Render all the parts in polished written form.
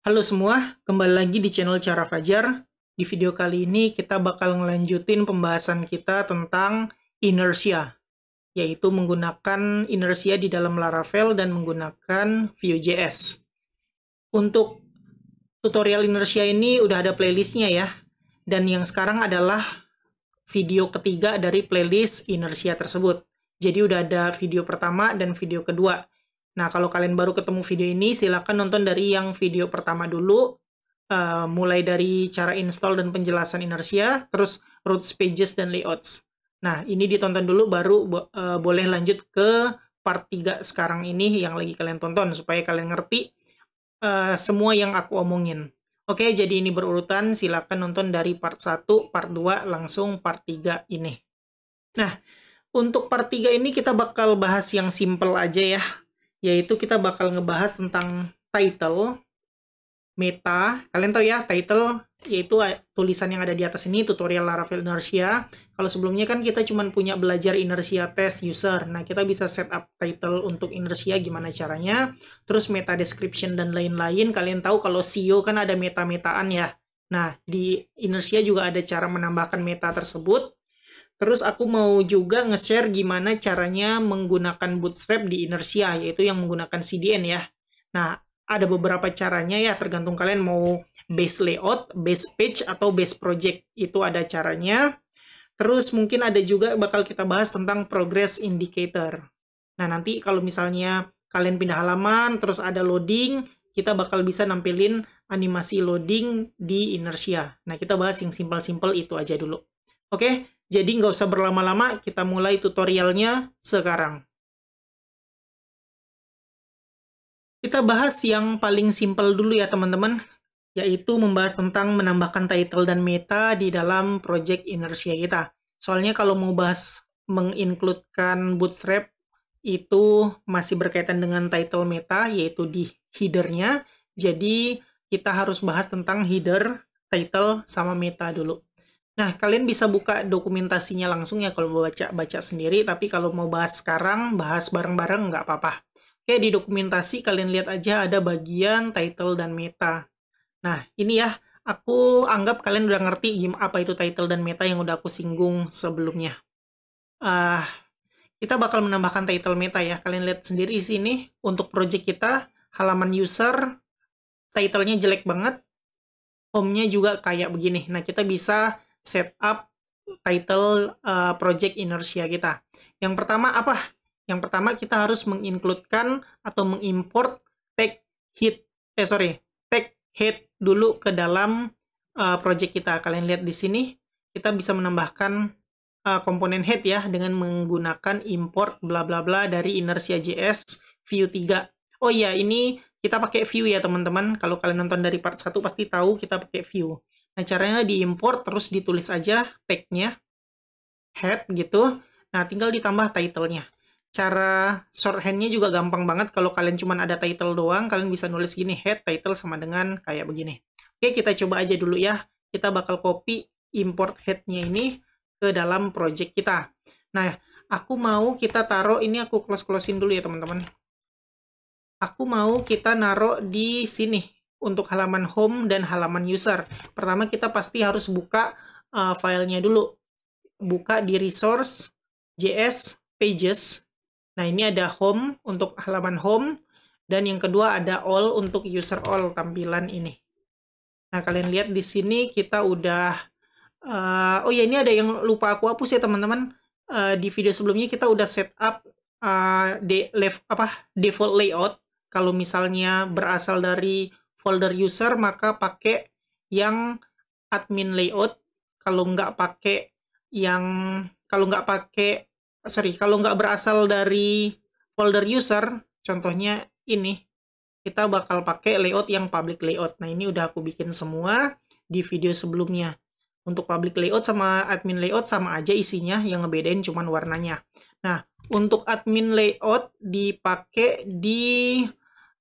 Halo semua, kembali lagi di channel Cara Fajar. Di video kali ini kita bakal ngelanjutin pembahasan kita tentang inertia, yaitu menggunakan inertia di dalam Laravel dan menggunakan Vue.js. Untuk tutorial inertia ini udah ada playlistnya ya, dan yang sekarang adalah video ketiga dari playlist inertia tersebut. Jadi udah ada video pertama dan video kedua. Nah, kalau kalian baru ketemu video ini, silakan nonton dari yang video pertama dulu, mulai dari cara install dan penjelasan inertia, terus routes, pages, dan layouts. Nah, ini ditonton dulu, baru boleh lanjut ke part 3 sekarang ini yang lagi kalian tonton, supaya kalian ngerti semua yang aku omongin. Oke, jadi ini berurutan, silakan nonton dari part 1, part 2, langsung part 3 ini. Nah, untuk part 3 ini kita bakal bahas yang simple aja ya, yaitu kita bakal ngebahas tentang title, meta. Kalian tahu ya, title yaitu tulisan yang ada di atas ini, tutorial Laravel Inertia. Kalau sebelumnya kan kita cuma punya belajar inertia test user. Nah, kita bisa setup title untuk inertia gimana caranya. Terus meta description dan lain-lain. Kalian tahu kalau SEO kan ada meta-metaan ya. Nah, di inertia juga ada cara menambahkan meta tersebut. Terus aku mau juga nge-share gimana caranya menggunakan Bootstrap di inertia, yaitu yang menggunakan CDN ya. Nah, ada beberapa caranya ya, tergantung kalian mau base layout, base page, atau base project. Itu ada caranya. Terus mungkin ada juga bakal kita bahas tentang progress indicator. Nah, nanti kalau misalnya kalian pindah halaman, terus ada loading, kita bakal bisa nampilin animasi loading di inertia. Nah, kita bahas yang simpel-simpel itu aja dulu. Oke, jadi nggak usah berlama-lama, kita mulai tutorialnya sekarang. Kita bahas yang paling simpel dulu ya teman-teman, yaitu membahas tentang menambahkan title dan meta di dalam project inertia kita. Soalnya kalau mau bahas mengincludekan Bootstrap, itu masih berkaitan dengan title meta, yaitu di header-nya. Jadi kita harus bahas tentang header, title, sama meta dulu. Nah, kalian bisa buka dokumentasinya langsung ya kalau mau baca-baca sendiri, tapi kalau mau bahas sekarang, bahas bareng-bareng nggak apa-apa. Oke, di dokumentasi kalian lihat aja ada bagian title dan meta. Nah, ini ya, aku anggap kalian udah ngerti apa itu title dan meta yang udah aku singgung sebelumnya. Kita bakal menambahkan title meta ya. Kalian lihat sendiri di sini, untuk project kita, halaman user, title-nya jelek banget, home-nya juga kayak begini. Nah, kita bisa setup title project inertia kita. Yang pertama apa? Yang pertama kita harus mengincludekan atau mengimport tag head dulu ke dalam project kita. Kalian lihat di sini, kita bisa menambahkan komponen head ya dengan menggunakan import bla bla bla dari inertia.js Vue 3. Oh iya, ini kita pakai Vue ya teman-teman. Kalau kalian nonton dari part 1 pasti tahu kita pakai Vue. Nah, caranya diimport, terus ditulis aja tag-nya, head gitu. Nah, tinggal ditambah title-nya. Cara shorthand-nya juga gampang banget. Kalau kalian cuma ada title doang, kalian bisa nulis gini, head, title sama dengan kayak begini. Oke, kita coba aja dulu ya. Kita bakal copy import head-nya ini ke dalam project kita. Nah, aku mau kita taruh, ini aku close-closein dulu ya teman-teman. Aku mau kita naruh di sini untuk halaman home dan halaman user. Pertama kita pasti harus buka filenya dulu. Buka di resource, JS, pages. Nah ini ada home untuk halaman home. Dan yang kedua ada all untuk user all tampilan ini. Nah kalian lihat di sini kita udah... oh ya ini ada yang lupa aku hapus ya teman-teman. Di video sebelumnya kita udah setup default layout. Kalau misalnya berasal dari folder user, maka pakai yang admin layout. Kalau nggak berasal dari folder user, contohnya ini, kita bakal pakai layout yang public layout. Nah, ini udah aku bikin semua di video sebelumnya. Untuk public layout sama admin layout sama aja isinya, yang ngebedain cuman warnanya. Nah, untuk admin layout dipakai di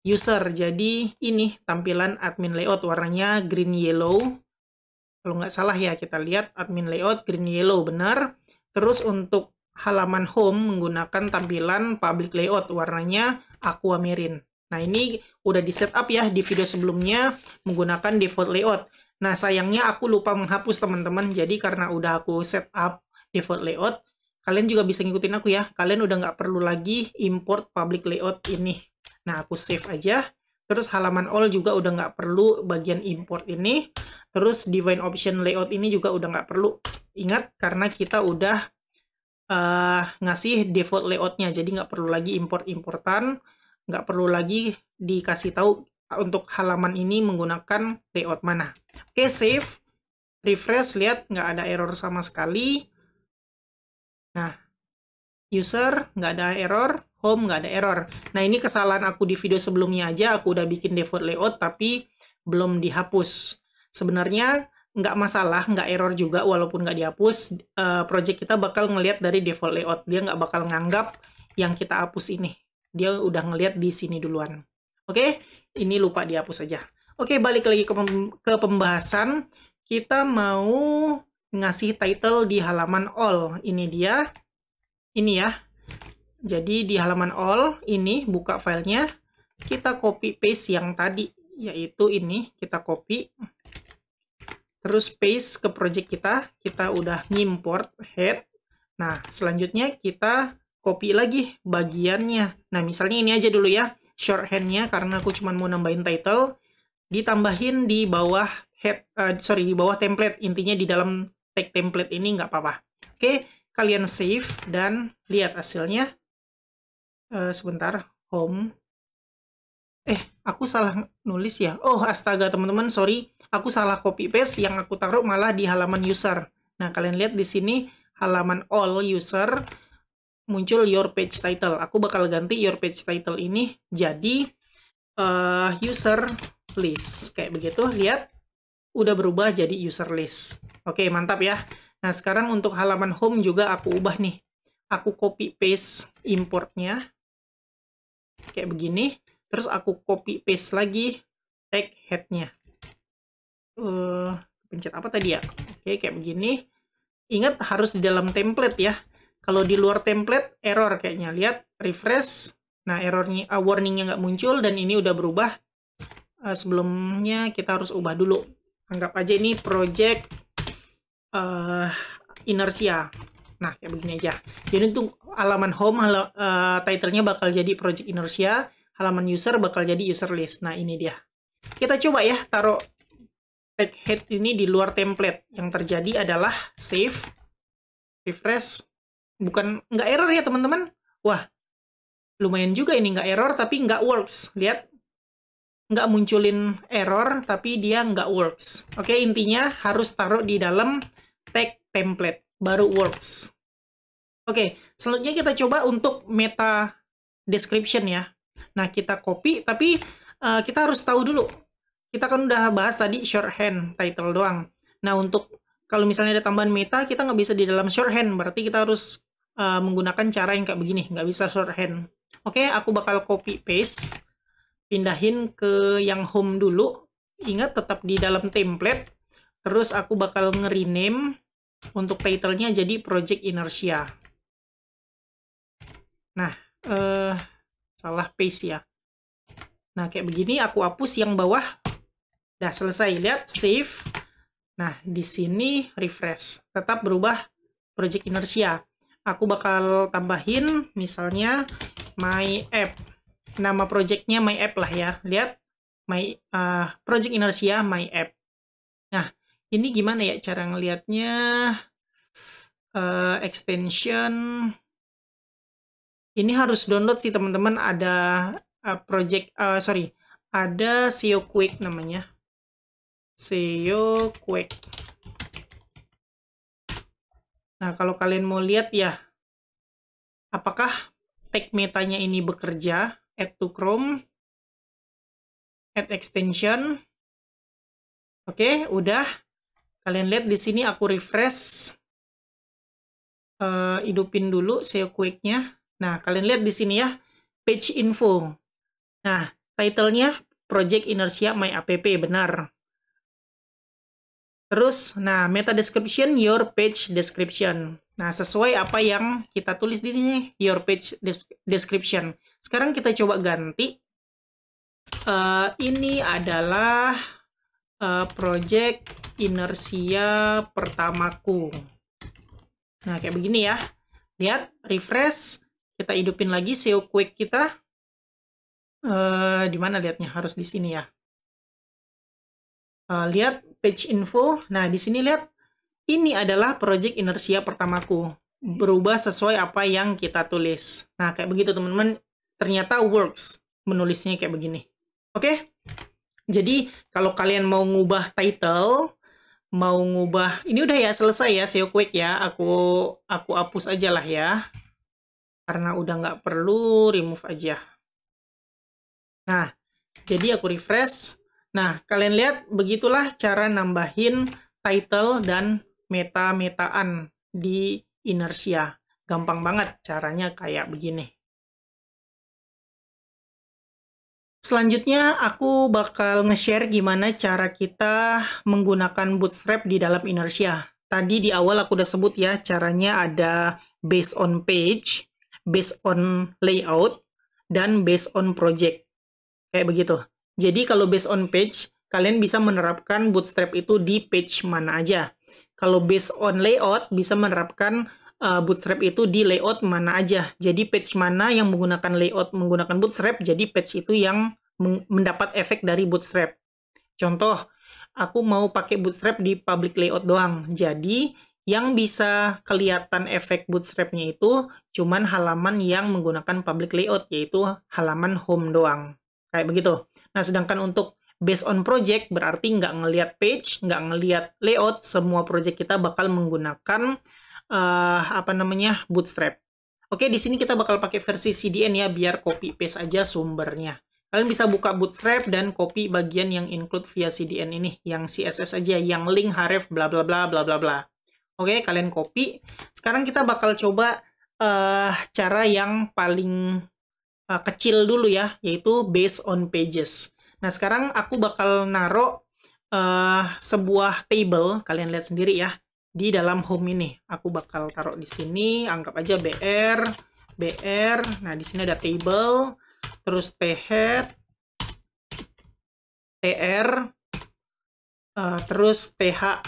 user. Jadi ini tampilan admin layout warnanya green yellow. Kalau nggak salah ya, kita lihat admin layout green yellow benar. Terus untuk halaman home menggunakan tampilan public layout warnanya aquamarine. Nah, ini udah di setup ya di video sebelumnya menggunakan default layout. Nah, sayangnya aku lupa menghapus teman-teman. Jadi karena udah aku setup default layout, kalian juga bisa ngikutin aku ya. Kalian udah nggak perlu lagi import public layout ini. Nah, aku save aja. Terus halaman all juga udah nggak perlu bagian import ini. Terus define option layout ini juga udah nggak perlu. Ingat, karena kita udah ngasih default layoutnya, jadi nggak perlu lagi import-importan, nggak perlu lagi dikasih tahu untuk halaman ini menggunakan layout mana. Oke, save, refresh, lihat nggak ada error sama sekali. Nah, user nggak ada error, home nggak ada error. Nah, ini kesalahan aku di video sebelumnya aja, aku udah bikin default layout tapi belum dihapus. Sebenarnya nggak masalah, nggak error juga walaupun nggak dihapus, project kita bakal ngelihat dari default layout. Dia nggak bakal nganggap yang kita hapus ini. Dia udah ngelihat di sini duluan. Oke, ini lupa dihapus aja. Oke, balik lagi ke pembahasan. Kita mau ngasih title di halaman all. Ini dia. Ini ya. Jadi di halaman all, ini buka filenya. Kita copy paste yang tadi, yaitu ini. Kita copy. Terus paste ke project kita udah ngimport head. Nah, selanjutnya kita copy lagi bagiannya. Nah, misalnya ini aja dulu ya, shorthand-nya karena aku cuma mau nambahin title, ditambahin di bawah head, di bawah template. Intinya di dalam tag template ini nggak apa-apa. Oke, kalian save dan lihat hasilnya. Sebentar, home. Aku salah nulis ya. Oh, astaga teman-teman, sorry. Aku salah copy paste, yang aku taruh malah di halaman user. Nah, kalian lihat di sini halaman all user muncul your page title. Aku bakal ganti your page title ini jadi user list. Kayak begitu, lihat udah berubah jadi user list. Oke, mantap ya. Nah, sekarang untuk halaman home juga aku ubah nih. Aku copy paste importnya. Kayak begini. Terus aku copy paste lagi tag head-nya. Pencet apa tadi ya? Oke, kayak begini. Ingat harus di dalam template ya. Kalau di luar template error kayaknya. Lihat, refresh. Nah, errornya, warningnya nggak muncul dan ini udah berubah. Sebelumnya kita harus ubah dulu. Anggap aja ini project inertia. Nah, kayak begini aja. Jadi untuk halaman home, title-nya bakal jadi project inertia. Halaman user bakal jadi user list. Nah, ini dia. Kita coba ya taruh tag head ini di luar template. Yang terjadi adalah save, refresh. Nggak error ya teman-teman. Wah, lumayan juga ini nggak error tapi nggak works. Lihat, nggak munculin error tapi dia nggak works. Oke, intinya harus taruh di dalam tag template baru works. Oke, selanjutnya kita coba untuk meta description ya. Nah, kita copy tapi kita harus tahu dulu. Kita kan udah bahas tadi shorthand title doang. Nah, untuk kalau misalnya ada tambahan meta, kita nggak bisa di dalam shorthand. Berarti kita harus menggunakan cara yang kayak begini. Nggak bisa shorthand. Oke, aku bakal copy paste. Pindahin ke yang home dulu. Ingat, tetap di dalam template. Terus aku bakal nge-rename untuk title-nya jadi Project Inertia. Nah, salah paste ya. Nah, kayak begini aku hapus yang bawah. Udah selesai, lihat, save. Nah, di sini refresh. Tetap berubah Project Inertia. Aku bakal tambahin misalnya my app. Nama projectnya my app lah ya. Lihat, Project Inertia my app. Nah, ini gimana ya cara ngelihatnya? Extension. Ini harus download sih teman-teman. Ada ada SEO Quick namanya. SEO Quick. Nah, kalau kalian mau lihat ya, apakah tag metanya ini bekerja? Add to Chrome, add extension. Oke, udah. Kalian lihat di sini aku refresh. Hidupin dulu SEO Quick-nya. Nah, kalian lihat di sini ya, page info. Nah, title-nya Project Inertia My App, benar. Terus, nah, meta description, your page description. Nah, sesuai apa yang kita tulis di sini, your page description. Sekarang kita coba ganti. Ini adalah project inersia pertamaku. Nah, kayak begini ya. Lihat, refresh. Kita hidupin lagi SEO Quick kita. Di mana lihatnya? Harus di sini ya. Lihat page info. Nah, di sini lihat. Ini adalah project inersia pertamaku. Berubah sesuai apa yang kita tulis. Nah, kayak begitu teman-teman. Ternyata works. Menulisnya kayak begini. Oke? Jadi, kalau kalian mau ngubah title, mau ngubah, ini udah ya selesai ya SEO Quick ya. Aku hapus aja lah ya. Karena udah nggak perlu, remove aja. Nah, jadi aku refresh. Nah, kalian lihat, begitulah cara nambahin title dan meta-metaan di inersia. Gampang banget caranya kayak begini. Selanjutnya, aku bakal nge-share gimana cara kita menggunakan Bootstrap di dalam inersia. Tadi di awal aku udah sebut ya, caranya ada based on page, based on layout, dan based on project. Kayak begitu. Jadi kalau based on page, kalian bisa menerapkan Bootstrap itu di page mana aja. Kalau based on layout, bisa menerapkan Bootstrap itu di layout mana aja. Jadi page mana yang menggunakan layout menggunakan Bootstrap, jadi page itu yang mendapat efek dari Bootstrap. Contoh, aku mau pakai Bootstrap di public layout doang. Jadi yang bisa kelihatan efek Bootstrap-nya itu cuman halaman yang menggunakan public layout, yaitu halaman home doang. Kayak begitu. Nah, sedangkan untuk based on project, berarti nggak ngelihat page, nggak ngelihat layout, semua project kita bakal menggunakan Bootstrap. Oke, di sini kita bakal pakai versi CDN ya, biar copy paste aja sumbernya. Kalian bisa buka Bootstrap dan copy bagian yang include via CDN ini, yang CSS aja, yang link href bla bla bla bla bla bla. Oke, kalian copy. Sekarang kita bakal coba cara yang paling kecil dulu ya, yaitu based on pages. Nah, sekarang aku bakal naruh sebuah table, kalian lihat sendiri ya, di dalam home ini. Aku bakal taruh di sini, anggap aja BR. Nah, di sini ada table, terus Thead, TR, terus TH,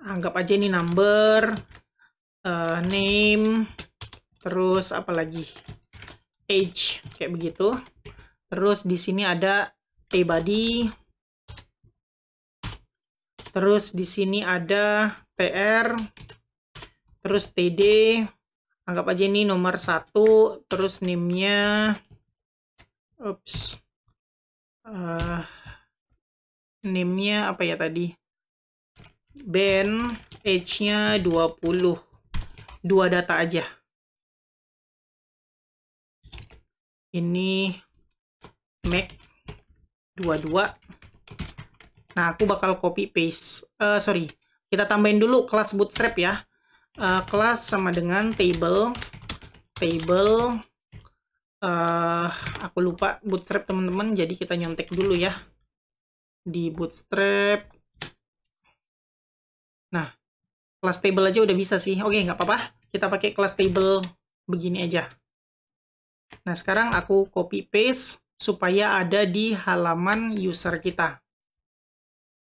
anggap aja ini number, name, terus apa lagi? Age, kayak begitu. Terus di sini ada tbody. Terus di sini ada PR, terus TD, anggap aja ini nomor 1, terus name-nya, name-nya apa ya tadi? Ben, age-nya 20, 2 data aja. Ini Mac 22. Nah, aku bakal copy paste. Sorry, kita tambahin dulu kelas Bootstrap ya. Kelas sama dengan table. Aku lupa Bootstrap teman-teman, jadi kita nyontek dulu ya di Bootstrap. Nah, kelas table aja udah bisa sih. Oke, nggak apa-apa. Kita pakai kelas table begini aja. Nah, sekarang aku copy paste supaya ada di halaman user kita.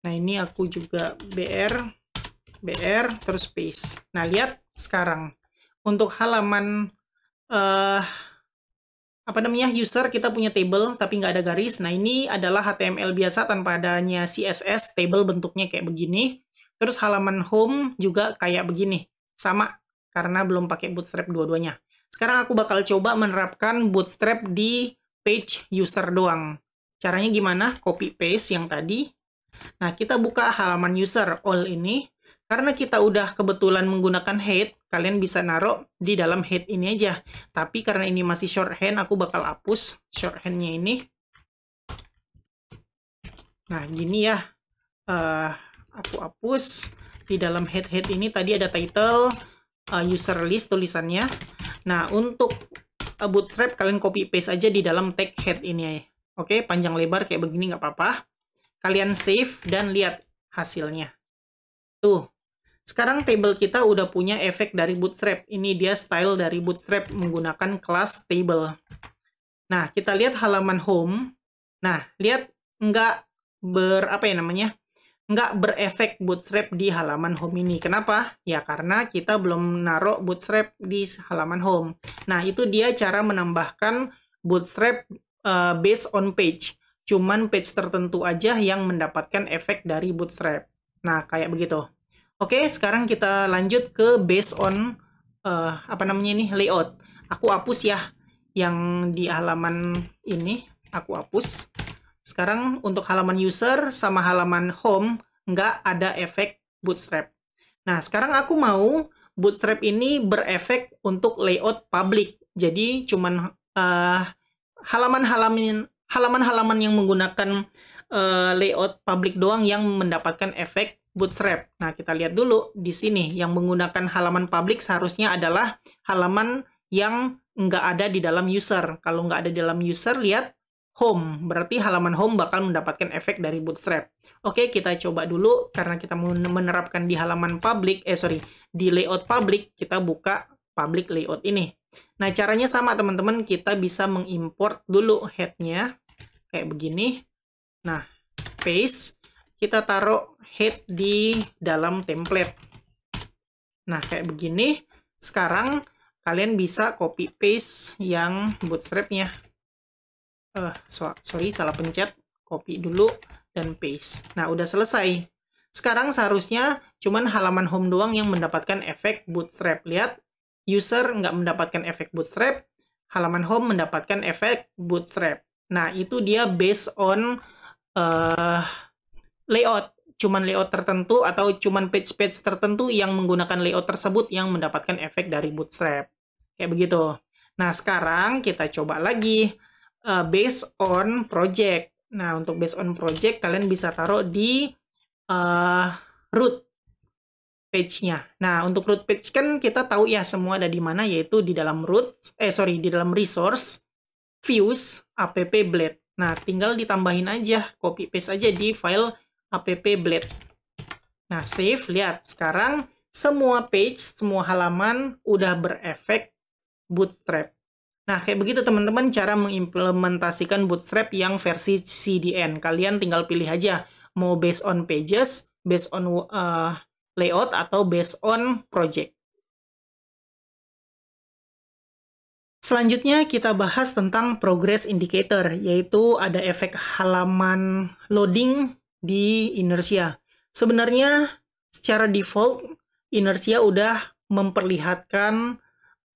Nah, ini aku juga BR, terus paste. Nah, lihat sekarang. Untuk halaman user, kita punya table, tapi nggak ada garis. Nah, ini adalah HTML biasa tanpa adanya CSS, table bentuknya kayak begini. Terus halaman home juga kayak begini. Sama, karena belum pakai Bootstrap dua-duanya. Sekarang aku bakal coba menerapkan Bootstrap di page user doang. Caranya gimana? Copy paste yang tadi. Nah, kita buka halaman user all ini. Karena kita udah kebetulan menggunakan head, kalian bisa naruh di dalam head ini aja. Tapi karena ini masih shorthand, aku bakal hapus shorthandnya ini. Nah, gini ya. Aku hapus. Di dalam head ini tadi ada title, user list tulisannya. Nah, untuk Bootstrap, kalian copy paste aja di dalam tag head ini. Oke, panjang lebar kayak begini nggak apa-apa. Kalian save dan lihat hasilnya. Tuh, sekarang table kita udah punya efek dari Bootstrap. Ini dia style dari Bootstrap menggunakan kelas table. Nah, kita lihat halaman home. Nah, lihat nggak berefek bootstrap di halaman home ini. Kenapa? Ya karena kita belum naruh bootstrap di halaman home. Nah, itu dia cara menambahkan bootstrap based on page. Cuman page tertentu aja yang mendapatkan efek dari bootstrap. Nah, kayak begitu. Oke, sekarang kita lanjut ke based on layout. Aku hapus ya yang di halaman ini, aku hapus. Sekarang untuk halaman user sama halaman home nggak ada efek bootstrap. Nah, sekarang aku mau bootstrap ini berefek untuk layout public. Jadi cuman halaman-halaman yang menggunakan layout public doang yang mendapatkan efek bootstrap. Nah, kita lihat dulu di sini yang menggunakan halaman public seharusnya adalah halaman yang nggak ada di dalam user. Kalau nggak ada di dalam user, lihat home, berarti halaman home bakal mendapatkan efek dari bootstrap. Oke, kita coba dulu karena kita menerapkan di halaman public, di layout public, kita buka public layout ini. Nah, caranya sama teman-teman, kita bisa mengimport dulu head-nya kayak begini. Nah, paste, kita taruh head di dalam template. Nah, kayak begini. Sekarang kalian bisa copy paste yang bootstrap-nya. Salah pencet, copy dulu, dan paste. Nah, udah selesai. Sekarang seharusnya cuman halaman home doang yang mendapatkan efek bootstrap. Lihat, user nggak mendapatkan efek bootstrap, halaman home mendapatkan efek bootstrap. Nah, itu dia based on layout. Cuman layout tertentu atau cuman page-page tertentu yang menggunakan layout tersebut yang mendapatkan efek dari bootstrap. Kayak begitu. Nah, sekarang kita coba lagi. Based on project. Nah, untuk based on project, kalian bisa taruh di root page-nya. Nah, untuk root page kan kita tahu ya semua ada di mana, yaitu di dalam di dalam resource, views, app blade. Nah, tinggal ditambahin aja, copy paste aja di file app blade. Nah, save, lihat. Sekarang semua page, semua halaman udah berefek bootstrap. Nah, kayak begitu teman-teman cara mengimplementasikan bootstrap yang versi CDN. Kalian tinggal pilih aja, mau based on pages, based on layout, atau based on project. Selanjutnya kita bahas tentang progress indicator, yaitu ada efek halaman loading di Inertia. Sebenarnya secara default, Inertia udah memperlihatkan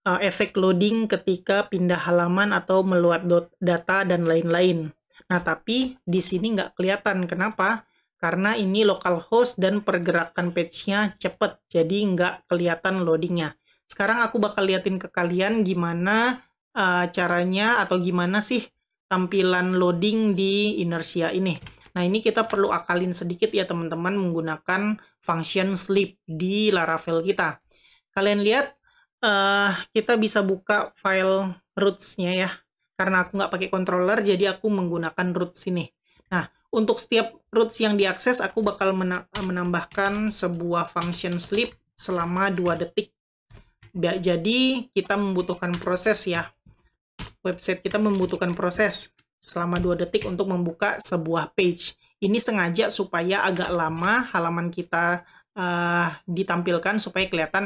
efek loading ketika pindah halaman atau meluat data dan lain-lain. Nah, tapi di sini nggak kelihatan. Kenapa? Karena ini localhost dan pergerakan page-nya cepat, jadi nggak kelihatan loadingnya. Sekarang aku bakal liatin ke kalian gimana caranya atau gimana sih tampilan loading di Inertia ini. Nah, ini kita perlu akalin sedikit ya teman-teman menggunakan function sleep di Laravel kita. Kalian lihat, kita bisa buka file roots-nya ya. Karena aku nggak pakai controller, jadi aku menggunakan roots ini. Nah, untuk setiap roots yang diakses, aku bakal menambahkan sebuah function sleep selama 2 detik. Jadi, kita membutuhkan proses ya. Website kita membutuhkan proses selama 2 detik untuk membuka sebuah page. Ini sengaja supaya agak lama halaman kita ditampilkan supaya kelihatan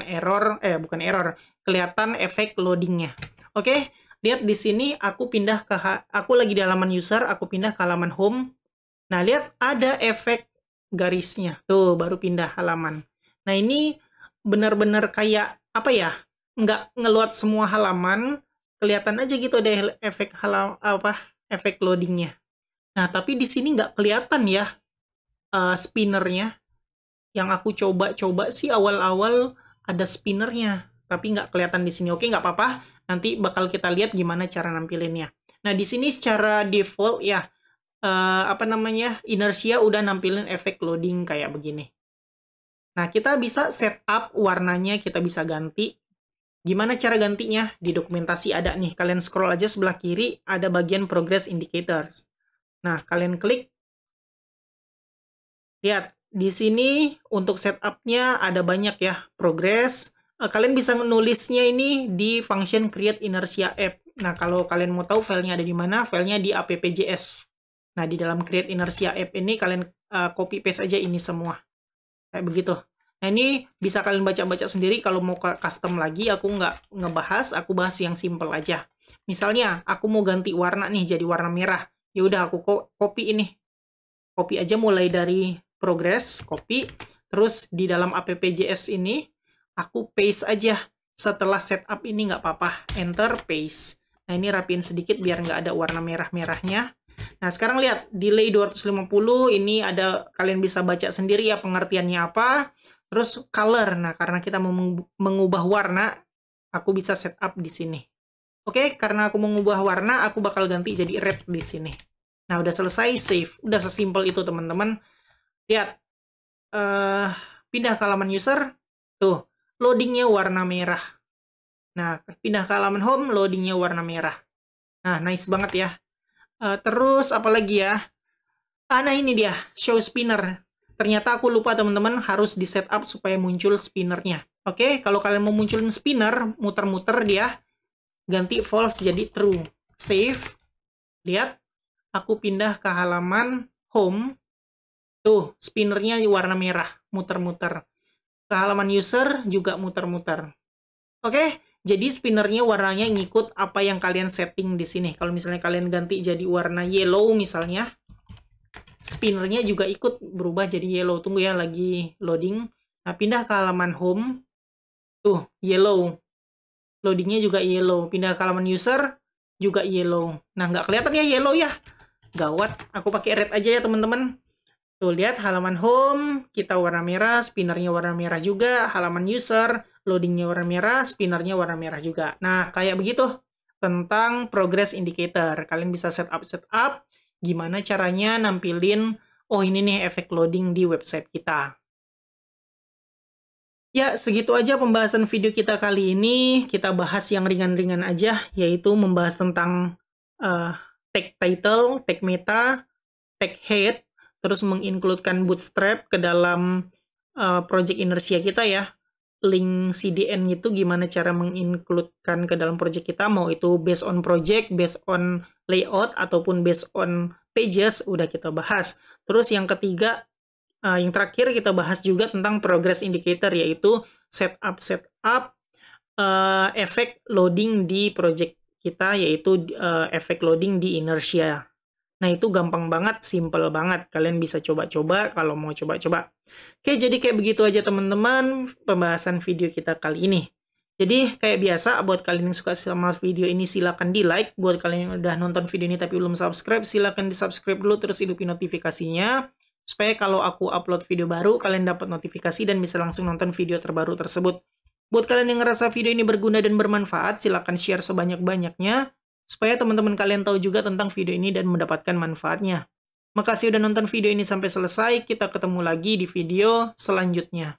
kelihatan efek loadingnya. Oke, lihat di sini aku lagi di halaman user, aku pindah ke halaman home. Nah, lihat ada efek garisnya. Tuh, baru pindah halaman. Nah, ini benar-benar kayak apa ya? Nggak ngeluat semua halaman, kelihatan aja gitu ada efek loadingnya. Nah, tapi di sini nggak kelihatan ya spinnernya. Yang aku coba-coba sih awal-awal ada spinnernya, tapi nggak kelihatan di sini. Oke, nggak apa-apa. Nanti bakal kita lihat gimana cara nampilinnya. Nah, di sini secara default ya, Inertia udah nampilin efek loading kayak begini. Nah, kita bisa setup warnanya, kita bisa ganti. Gimana cara gantinya? Di dokumentasi ada nih. Kalian scroll aja sebelah kiri, ada bagian progress indicators. Nah, kalian klik. Lihat. Di sini untuk setup-nya ada banyak ya, progress. Kalian bisa menulisnya ini di function create inertia app. Nah, kalau kalian mau tahu filenya ada di mana, filenya di app.js. Nah, di dalam create inertia app ini kalian copy paste aja ini semua. Kayak begitu. Nah, ini bisa kalian baca-baca sendiri. Kalau mau custom lagi, aku nggak ngebahas, aku bahas yang simple aja. Misalnya, aku mau ganti warna nih, jadi warna merah. Ya udah, aku copy ini. Copy aja mulai dari progress, copy. Terus di dalam appjs ini, aku paste aja. Setelah setup ini nggak apa-apa. Enter, paste. Nah, ini rapiin sedikit biar nggak ada warna merah-merahnya. Nah, sekarang lihat, delay 250, ini ada, kalian bisa baca sendiri ya pengertiannya apa. Terus color, nah karena kita mau mengubah warna, aku bisa setup di sini. Oke, karena aku mengubah warna, aku bakal ganti jadi red di sini. Nah, udah selesai, save. Udah sesimpel itu, teman-teman. Lihat, pindah ke halaman user, tuh, loadingnya warna merah. Nah, pindah ke halaman home, loadingnya warna merah. Nah, nice banget ya. Terus, apalagi ya? Nah ini dia, show spinner. Ternyata aku lupa teman-teman, harus di setup supaya muncul spinnernya. Oke, kalau kalian mau munculin spinner, muter-muter dia, ganti false jadi true. Save. Lihat, aku pindah ke halaman home. Tuh, spinnernya warna merah, muter-muter. Ke halaman user juga muter-muter. Oke, jadi spinnernya warnanya ngikut apa yang kalian setting di sini. Kalau misalnya kalian ganti jadi warna yellow misalnya, spinnernya juga ikut berubah jadi yellow. Tunggu ya, lagi loading. Nah, pindah ke halaman home. Tuh, yellow. Loadingnya juga yellow. Pindah ke halaman user, juga yellow. Nah, nggak kelihatan ya yellow ya. Gawat, aku pakai red aja ya teman-teman. Tuh, lihat halaman home, kita warna merah, spinnernya warna merah juga. Halaman user, loadingnya warna merah, spinnernya warna merah juga. Nah, kayak begitu tentang progress indicator. Kalian bisa setup, gimana caranya nampilin, oh ini nih efek loading di website kita. Ya, segitu aja pembahasan video kita kali ini. Kita bahas yang ringan-ringan aja, yaitu membahas tentang tag title, tag meta, tag head, terus mengincludekan bootstrap ke dalam project inertia kita ya. Link CDN itu gimana cara mengincludekan ke dalam project kita, mau itu based on project, based on layout, ataupun based on pages, udah kita bahas. Terus yang ketiga, yang terakhir kita bahas juga tentang progress indicator, yaitu setup efek loading di project kita, yaitu efek loading di inertia. Nah, itu gampang banget, simple banget. Kalian bisa coba-coba kalau mau coba-coba. Oke, jadi kayak begitu aja teman-teman pembahasan video kita kali ini. Jadi, kayak biasa, buat kalian yang suka sama video ini, silahkan di-like. Buat kalian yang udah nonton video ini tapi belum subscribe, silahkan di-subscribe dulu, terus hidupin notifikasinya. Supaya kalau aku upload video baru, kalian dapat notifikasi dan bisa langsung nonton video terbaru tersebut. Buat kalian yang ngerasa video ini berguna dan bermanfaat, silahkan share sebanyak-banyaknya supaya teman-teman kalian tahu juga tentang video ini dan mendapatkan manfaatnya. Makasih udah nonton video ini sampai selesai, kita ketemu lagi di video selanjutnya.